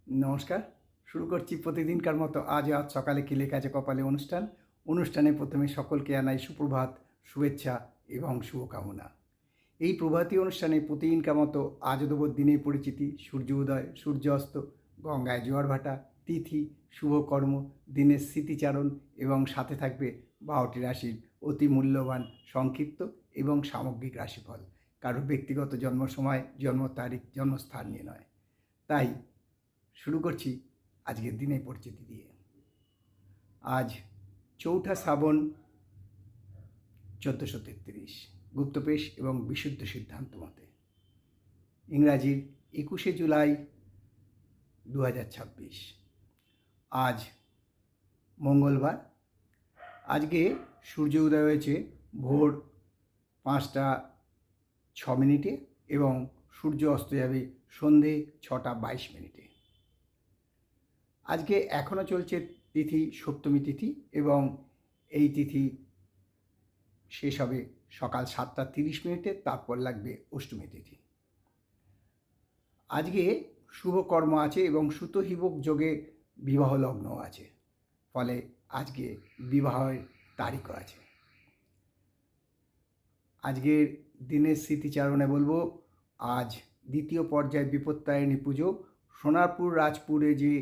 নমস্কার। শুরু করছি প্রতিদিনকার মতো আজ সকালে কি লেখা আছে কপালে অনুষ্ঠানে প্রথমে সকলকে জানাই সুপ্রভাত, শুভেচ্ছা এবং শুভকামনা। এই প্রভাতী অনুষ্ঠানে প্রতিদিনকার মতো আজও দেব দিনের পরিচিতি, সূর্য উদয়, সূর্য অস্ত, গঙ্গায় জোয়ার ভাটা, তিথি, শুভকর্ম, দিনের স্মৃতিচারণ এবং সাথে থাকবে 12টি রাশির অতি মূল্যবান সংক্ষিপ্ত এবং সামগ্রিক রাশিফল। কারোর ব্যক্তিগত জন্ম সময়, জন্ম তারিখ, জন্মস্থান নিয়ে নয়। তাই শুরু করছি আজকের দিনের পরিচিতি দিয়ে। আজ 4ঠা শ্রাবণ 1433 গুপ্তপেশ এবং বিশুদ্ধ সিদ্ধান্ত মতে। ইংরাজির 21শে জুলাই 2026। আজ মঙ্গলবার। আজকে সূর্য উদয় হয়েছে ভোর 5টা 6 মিনিটে এবং সূর্য অস্ত যাবে সন্ধে 6টা 22 মিনিটে। আজকে এখনও চলছে তিথি সপ্তমী তিথি এবং এই তিথি শেষ হবে সকাল 7টা 30 মিনিটে, তারপর লাগবে অষ্টমী তিথি। আজকে শুভকর্ম আছে এবং সুতহিবক যোগে বিবাহ লগ্ন আছে, ফলে আজকে বিবাহের তারিখও আছে। আজকের দিনের স্মৃতিচারণে বলবো, আজ দ্বিতীয় পর্যায়ে বিপত্তারিণী পুজো। সোনারপুর রাজপুরে যে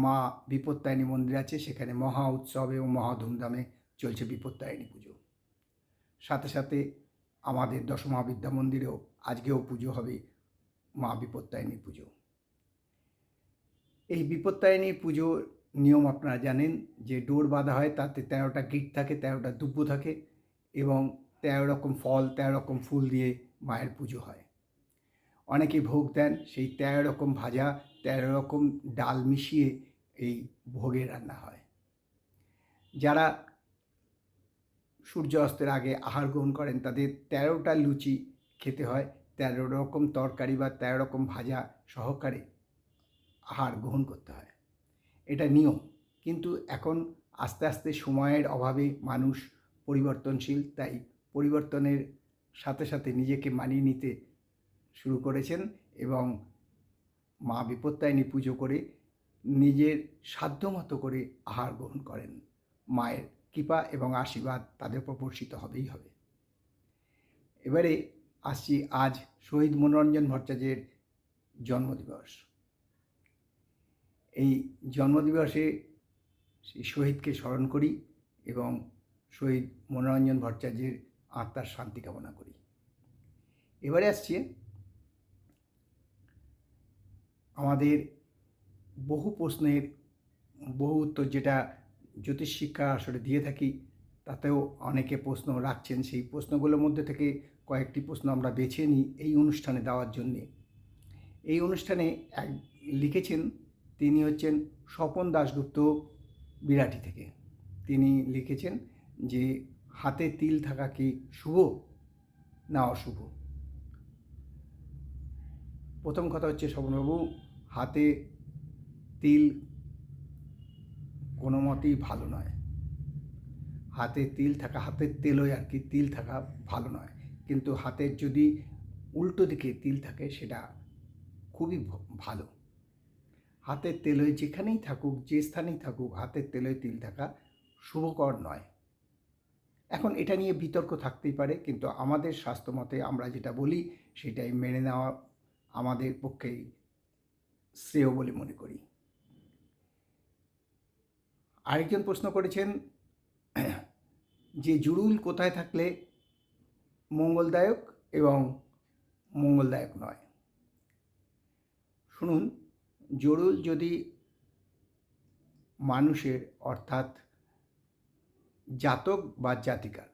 মা বিপত্তারিণী মন্দির আছে সেখানে মহা উৎসব এবং মহা ধুমধামে চলছে বিপত্তারিণী পুজো। সাথে সাথে আমাদের দশমহাবিদ্যা মন্দিরেও আজকেও পুজো হবে, মা বিপত্তারিণী পুজো। এই বিপত্তারিণী পুজোর নিয়ম আপনারা জানেন যে ডোর বাঁধা হয়, তাতে 13টা গিট থাকে, 13টা দুব্য থাকে এবং 13 রকম ফল 13 রকম ফুল দিয়ে মায়ের পুজো হয়। অনেকে ভোগ দেন, সেই 13 রকম ভাজা 13 রকম ডাল মিশিয়ে এই ভোগের রান্না হয়। যারা সূর্য অস্তের আগে আহার গ্রহণ করেন তাদের 13টা লুচি খেতে হয়, 13 রকম তরকারি বা 13 রকম ভাজা সহকারে আহার গ্রহণ করতে হয়। এটা নিয়ম, কিন্তু এখন আস্তে আস্তে সময়ের অভাবে মানুষ পরিবর্তনশীল, তাই পরিবর্তনের সাথে সাথে নিজেকে মানিয়ে নিতে শুরু করেছেন এবং মা বিপত্তারিণী পুজো করে নিজের সাধ্যমতো করে আহার গ্রহণ করেন। মায়ের কৃপা এবং আশীর্বাদ তাদের উপর বর্ষিত হবেই হবে। এবারে আসছি আজ শহীদ মনোরঞ্জন ভট্টাচার্যের জন্মদিবস। এই জন্মদিবসে সেই শহীদকে স্মরণ করি এবং শহীদ মনোরঞ্জন ভট্টাচার্যের আত্মার শান্তি কামনা করি। এবারে আসছে আমাদের বহু প্রশ্নের বহু উত্তর, যেটা জ্যোতিষ শিক্ষা আসলে দিয়ে থাকি, তাতেও অনেকে প্রশ্ন রাখছেন। সেই প্রশ্নগুলোর মধ্যে থেকে কয়েকটি প্রশ্ন আমরা বেছে নিই এই অনুষ্ঠানে দেওয়ার জন্যে। এই অনুষ্ঠানে লিখেছেন, তিনি হচ্ছেন স্বপন দাশগুপ্ত, বিরাটি থেকে। তিনি লিখেছেন যে হাতে তিল থাকা কি শুভ না অশুভ? প্রথম কথা হচ্ছে, স্বপনবাবু, হাতে তিল কোনো মতেই ভালো নয়। হাতে তিল থাকা, হাতের তেলই আর কি, তিল থাকা ভালো নয়। কিন্তু হাতের যদি উল্টো দিকে তিল থাকে সেটা খুবই ভালো। হাতের তেলই যেখানেই থাকুক, যে স্থানেই থাকুক, হাতের তেলই তিল থাকা শুভকর নয়। এখন এটা নিয়ে বিতর্ক থাকতেই পারে, কিন্তু আমাদের শাস্ত্র মতে আমরা যেটা বলি সেটাই মেনে নেওয়া আমাদের পক্ষেই শ্রেয় বলে মনে করি। আরেকজন প্রশ্ন করেছেন যে জুড়ুল কোথায় থাকলে মঙ্গলদায়ক এবং মঙ্গলদায়ক নয়। শুনুন, জরুল যদি মানুষের অর্থাৎ জাতক বা জাতিকার,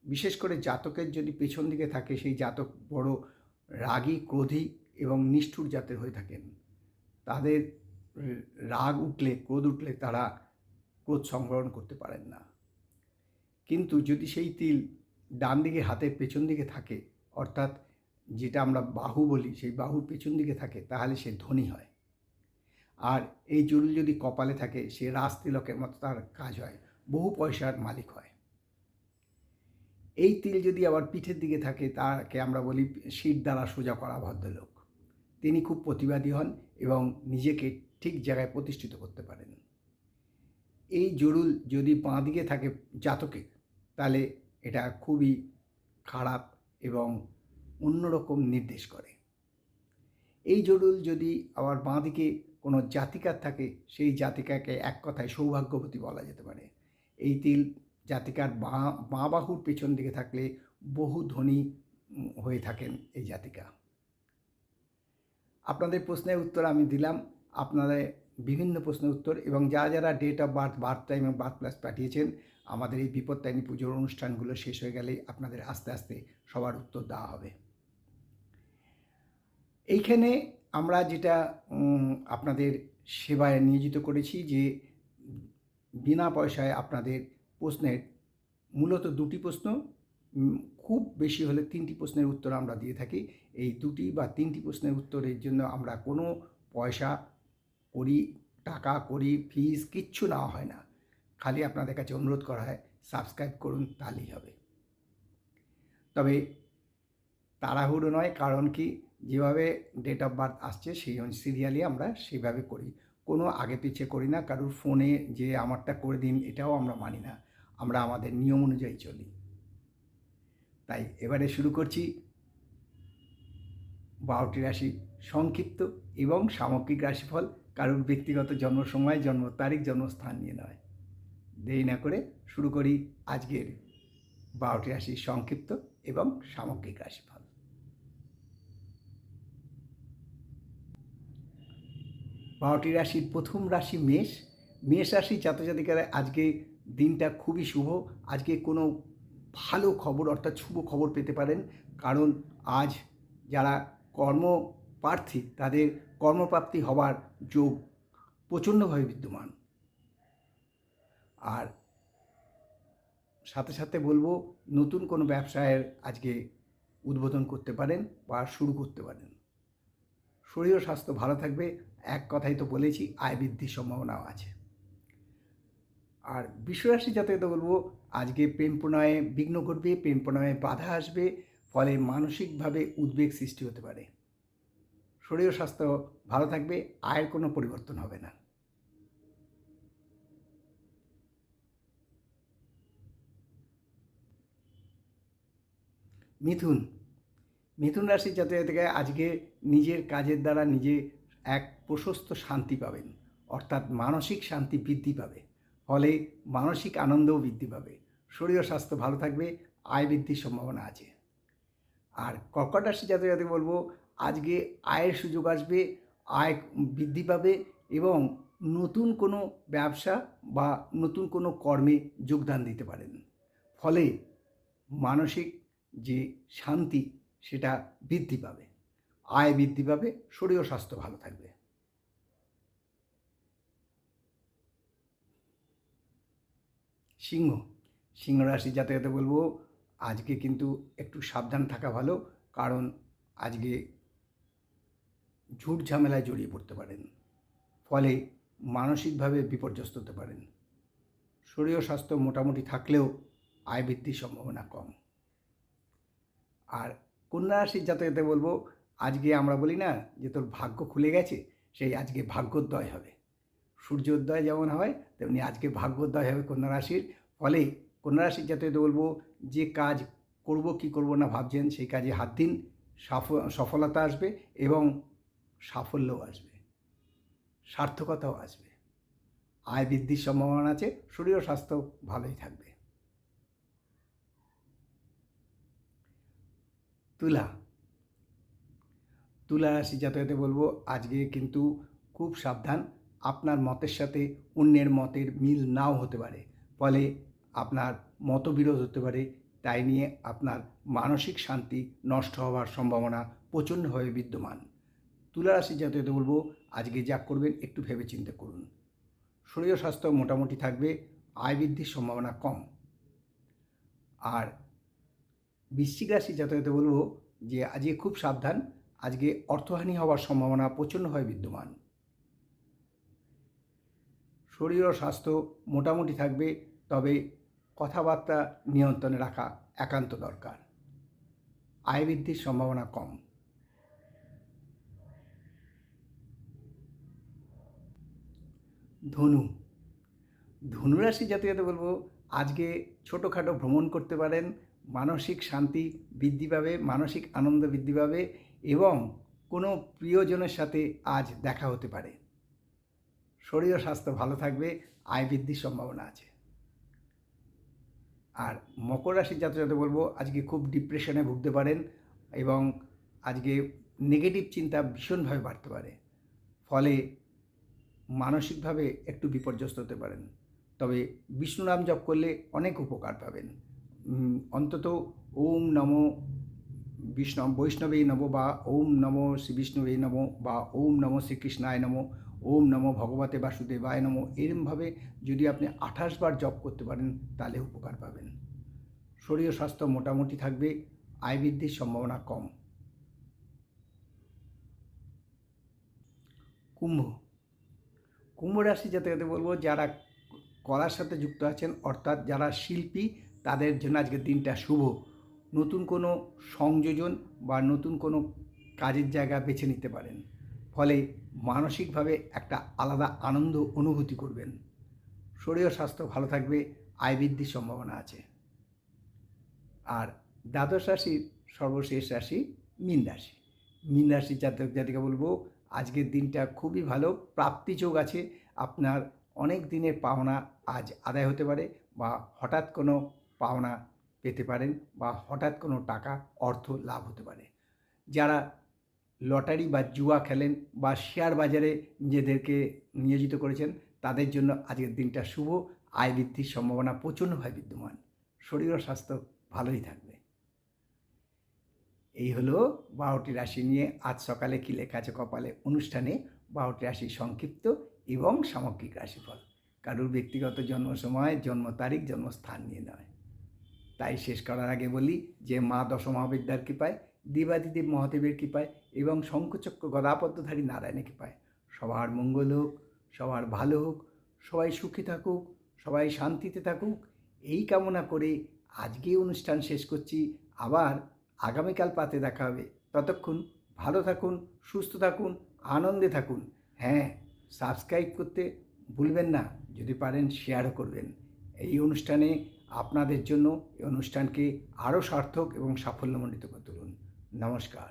বিশেষ করে জাতকের যদি পেছন দিকে থাকে, সেই জাতক বড় রাগী, ক্রোধী এবং নিষ্ঠুর জাতের হয়ে থাকেন। তাদের রাগ উঠলে, ক্রোধ উঠলে তারা ক্রোধ সংবরণ করতে পারেন না। কিন্তু যদি সেই তিল ডান দিকে হাতের পেছন দিকে থাকে, অর্থাৎ যেটা আমরা বাহু বলি, সেই বাহুর পেছন দিকে থাকে, তাহলে সে ধনী হয়। আর এই জুড়ি যদি কপালে থাকে, সে রাজতিলকের মতো তার কাজ হয়, বহু পয়সার মালিক হয়। এই তিল যদি আবার পিঠের দিকে থাকে, তাকে আমরা বলি শির দ্বারা সোজা করা ভদ্রলোক। তিনি খুব প্রতিবাদী হন এবং নিজেকে ঠিক জায়গায় প্রতিষ্ঠিত করতে পারেন। এই জরুল যদি বাঁ দিকে থাকে জাতকে, তাহলে এটা খুবই খারাপ এবং অন্যরকম নির্দেশ করে। এই জরুল যদি আবার বাঁ দিকে কোনো জাতিকার থাকে, সেই জাতিকাকে এক কথায় সৌভাগ্যবতী বলা যেতে পারে। এই তিল জাতিকার বাঁ বাহুর পেছন দিকে থাকলে বহু ধনী হয়ে থাকেন এই জাতিকা। আপনাদের প্রশ্নের উত্তর আমি দিলাম। আপনাদের বিভিন্ন প্রশ্নের উত্তর এবং যারা date of birth, birth time এবং বার্থ প্লেস পাঠিয়েছেন, আমাদের এই বিপত্তারিণী পুজোর অনুষ্ঠানগুলো শেষ হয়ে গেলেই আপনাদের আস্তে আস্তে সবার উত্তর দেওয়া হবে। এইখানে আমরা যেটা আপনাদের সেবায় নিয়োজিত করেছি যে বিনা পয়সায় আপনাদের প্রশ্নের মূলত 2টি প্রশ্ন, খুব বেশি হলে 3টি প্রশ্নের উত্তর আমরা দিয়ে থাকি। এই 2টি বা 3টি প্রশ্নের উত্তরের জন্য আমরা কোনো পয়সা করি, টাকা করি, ফিস কিচ্ছু নেওয়া হয় না। খালি আপনাদের কাছে অনুরোধ করা হয় সাবস্ক্রাইব করুন, তাহলেই হবে। তবে তাড়াহুড়ো নয়, কারণ কি যেভাবে ডেট অফ বার্থ আসছে সেই সিরিয়ালি আমরা সেইভাবে করি, কোনো আগে পিছিয়ে করি না। কারোর ফোনে যে আমারটা করে দিন এটাও আমরা মানি না, আমরা আমাদের নিয়ম অনুযায়ী চলি। তাই এবারে শুরু করছি 12টি রাশি সংক্ষিপ্ত এবং সামগ্রিক রাশিফল, কারোর ব্যক্তিগত জন্ম সময়, জন্ম তারিখ, জন্মস্থান নিয়ে নয়। দেরি না করে শুরু করি আজকের 12টি রাশির সংক্ষিপ্ত এবং সামগ্রিক রাশিফল। 12টি রাশির প্রথম রাশি মেষ। মেষ রাশির জাতজাতিকারা আজকে দিনটা খুবই শুভ। আজকে কোনো ভালো খবর অর্থাৎ শুভ খবর পেতে পারেন, কারণ আজ যারা কর্মপ্রার্থী তাদের কর্মপ্রাপ্তি হওয়ার যোগ প্রচণ্ডভাবে বিদ্যমান। আর সাথে সাথে বলবো নতুন কোনো ব্যবসায়ের আজকে উদ্বোধন করতে পারেন বা শুরু করতে পারেন। শরীর ও স্বাস্থ্য ভালো থাকবে, এক কথাই তো বলেছি, আয় বৃদ্ধির সম্ভাবনাও আছে। আর বৃষরাশি জাতকে তো বলবো আজকে প্রেম প্রণয়ে বিঘ্ন ঘটবে, প্রেম প্রণয়ে বাধা আসবে, ফলে মানসিকভাবে উদ্বেগ সৃষ্টি হতে পারে। শরীর ও স্বাস্থ্য ভালো থাকবে, আয়ের কোনো পরিবর্তন হবে না। মিথুন। মিথুন রাশির জাতকে আজকে নিজের কাজের দ্বারা নিজে এক প্রশস্ত শান্তি পাবেন, অর্থাৎ মানসিক শান্তি বৃদ্ধি পাবে, ফলে মানসিক আনন্দও বৃদ্ধি পাবে। শরীর ও স্বাস্থ্য ভালো থাকবে, আয় বৃদ্ধির সম্ভাবনা আছে। আর কর্কট রাশির জাতকে বলবো আজকে আয়ের সুযোগ আসবে, আয় বৃদ্ধি পাবে এবং নতুন কোনো ব্যবসা বা নতুন কোনো কর্মে যোগদান দিতে পারেন, ফলে মানসিক যে শান্তি সেটা বৃদ্ধি পাবে, আয় বৃদ্ধি পাবে, শরীর ও স্বাস্থ্য ভালো থাকবে। সিংহ। সিংহ রাশির জাতকে বলবো আজকে কিন্তু একটু সাবধান থাকা ভালো, কারণ আজকে ঝুট ঝামেলায় জড়িয়ে পড়তে পারেন, ফলে মানসিকভাবে বিপর্যস্ত হতে পারেন। শরীর ও স্বাস্থ্য মোটামুটি থাকলেও আয় বৃদ্ধির সম্ভাবনা কম। আর কন্যা রাশির জাতকে বলবো আজকে আমরা বলি না যে তোর ভাগ্য খুলে গেছে, সেই আজকে ভাগ্যোদয় হবে। সূর্যোদয় যেমন হয় তেমনি আজকে ভাগ্যোদয় হবে কন্যা রাশির, ফলে কন্যা রাশির জাতকে বলবো যে কাজ করব কি করব না ভাবছেন সেই কাজে হাত দিন, সফলতা আসবে এবং সাফল্যও আসবে, সার্থকতাও আসবে, আয় বৃদ্ধির সম্ভাবনা আছে, শরীর ও স্বাস্থ্য ভালোই থাকবে। তুলা। তুলা রাশি জাতকে বলবো আজকে কিন্তু খুব সাবধান, আপনার মতের সাথে অন্যের মতের মিল নাও হতে পারে, ফলে আপনার মতবিরোধ হতে পারে, তাই নিয়ে আপনার মানসিক শান্তি নষ্ট হওয়ার সম্ভাবনা প্রচণ্ডভাবে বিদ্যমান। তুলা রাশি জাতকে বলবো আজকে যা করবেন একটু ভেবেচিন্তে করুন। শরীর ও স্বাস্থ্য মোটামুটি থাকবে, আয় বৃদ্ধির সম্ভাবনা কম। আর বৃশ্চিক রাশি জাতকে বলবো যে আজকে খুব সাবধান, আজকে অর্থহানি হওয়ার সম্ভাবনা প্রচণ্ডভাবে বিদ্যমান। শরীর ও স্বাস্থ্য মোটামুটি থাকবে, তবে কথাবার্তা নিয়ন্ত্রণে রাখা একান্ত দরকার, আয় বৃদ্ধির সম্ভাবনা কম। ধনু। ধনুরাশি জাতকদের বলবো আজকে ছোটোখাটো ভ্রমণ করতে পারেন, মানসিক শান্তি বৃদ্ধি পাবে, মানসিক আনন্দ বৃদ্ধি পাবে এবং কোনো প্রিয়জনের সাথে আজ দেখা হতে পারে। শরীর ও স্বাস্থ্য ভালো থাকবে, আয় বৃদ্ধির সম্ভাবনা আছে। আর মকর রাশির জাতকদের বলবো আজকে খুব ডিপ্রেশনে ভুগতে পারেন এবং আজকে নেগেটিভ চিন্তা ভীষণভাবে বাড়তে পারে, ফলে মানসিকভাবে একটু বিপর্যস্ত হতে পারেন। তবে বিষ্ণু নাম জপ করলে অনেক উপকার পাবেন। অন্তত ওম নমো বৈষ্ণবেই নমো বা ওম নমো শ্রী বিষ্ণুবেই নমো বা ওম নমো শ্রীকৃষ্ণায় নমো, ওম নমো ভগবতে বাসুদেবায় নমো, এরমভাবে যদি আপনি 28 বার জপ করতে পারেন তাহলে উপকার পাবেন। শরীর স্বাস্থ্য মোটামুটি থাকবে, আয় বৃদ্ধির সম্ভাবনা কম। কুম্ভ রাশি জাতকদের বলবো যারা কলার সাথে যুক্ত আছেন, অর্থাৎ যারা শিল্পী, তাদের জন্য আজকের দিনটা শুভ। নতুন কোনো সংযোজন বা নতুন কোনো কাজের জায়গা বেছে নিতে পারেন, ফলে মানসিকভাবে একটা আলাদা আনন্দ অনুভূতি করবেন। শরীর স্বাস্থ্য ভালো থাকবে, আয় বৃদ্ধির সম্ভাবনা আছে। আর দ্বাদশ রাশির সর্বশেষ রাশি মীন রাশি। মীন রাশির জাতক জাতিকা বলবো আজকের দিনটা খুবই ভালো, প্রাপ্তিযোগ আছে। আপনার অনেক দিনের পাওনা আজ আদায় হতে পারে, বা হঠাৎ কোনো পাওনা পেতে পারেন, বা হঠাৎ কোনো টাকা অর্থ লাভ হতে পারে। যারা লটারি বা জুয়া খেলেন বা শেয়ার বাজারে নিজেদেরকে নিয়োজিত করেছেন, তাদের জন্য আজকের দিনটা শুভ, আয় বৃদ্ধির সম্ভাবনা প্রচণ্ডভাবে বিদ্যমান। শরীর ও স্বাস্থ্য ভালোই থাকবে। এই হলো 12টি রাশি নিয়ে আজ সকালে কী লেখা আছে কপালে অনুষ্ঠানে 12টি রাশির সংক্ষিপ্ত এবং সামগ্রিক রাশিফল। কারুর ব্যক্তিগত জন্ম সময়, জন্ম তারিখ, জন্মস্থান নিয়ে নয়। তাই শেষ করার আগে বলি যে মা দশমহাবিদ্যার কৃপায়, দেবাদিদেব মহাদেবের কৃপায় এবং শঙ্খচক্র গদাপদ্মধারী নারায়ণের কৃপায় সবার মঙ্গল হোক, সবার ভালো হোক, সবাই সুখী থাকুক, সবাই শান্তিতে থাকুক, এই কামনা করে আজকে অনুষ্ঠান শেষ করছি। আবার আগামীকাল পাতে দেখা হবে। ততক্ষণ ভালো থাকুন, সুস্থ থাকুন, আনন্দে থাকুন। হ্যাঁ, সাবস্ক্রাইব করতে ভুলবেন না, যদি পারেন শেয়ারও করবেন। এই অনুষ্ঠানে আপনাদের জন্য এই অনুষ্ঠানকে আরও সার্থক এবং সাফল্যমণ্ডিত করে তুলুন। নমস্কার।